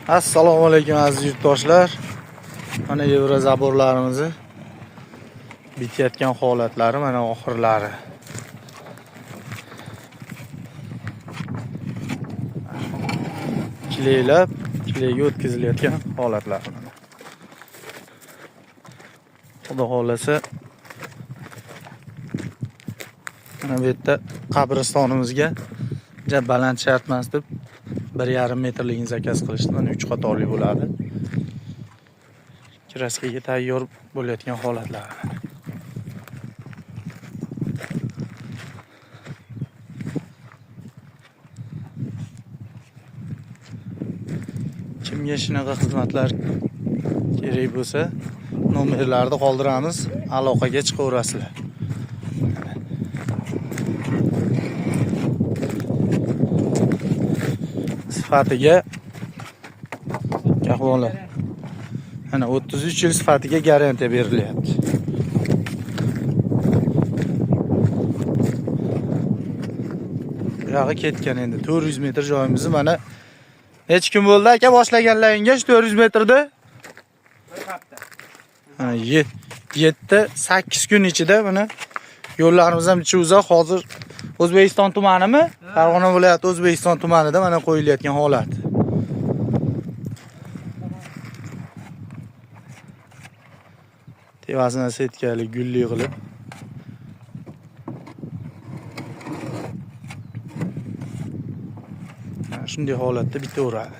Assalomu alaykum aziz yurtdoshlar. Mana Yevro zaborlarimizni bitayotgan holatlari mana oxirlari. Kileylab, kilega o'tkazilayotgan holatlar mana. Xudo xolasa mana bu yerda qabristonimizga baland shart emas deb 1,5 metrligini zakaz qilishdi. Mana 3 qatorli bo'ladi. Kraskaga tayyor bo'layotgan holatlar. Kimga shunaqa xizmatlar kerak bo'lsa, nomerlarni qoldiramiz, aloqaga chiqaverasizlar. Sifatiga ahvolar. Ana 33 yil sifatiga garantiya berilyapti. Yog'i ketgan endi 400 metr joyimizni mana hech kim bo'ldi aka boshlaganlaringa 400 metrda. Bir hafta. 7-8 kun ichida mana yo'llarimiz ham ichi uzoq. Hozir O'zbekiston tumanimi? Farg'ona viloyati O'zbekiston tumanida mana qo'yilayotgan holat. Tevasini setkali gulli qilib shunday holatda bitaveradi.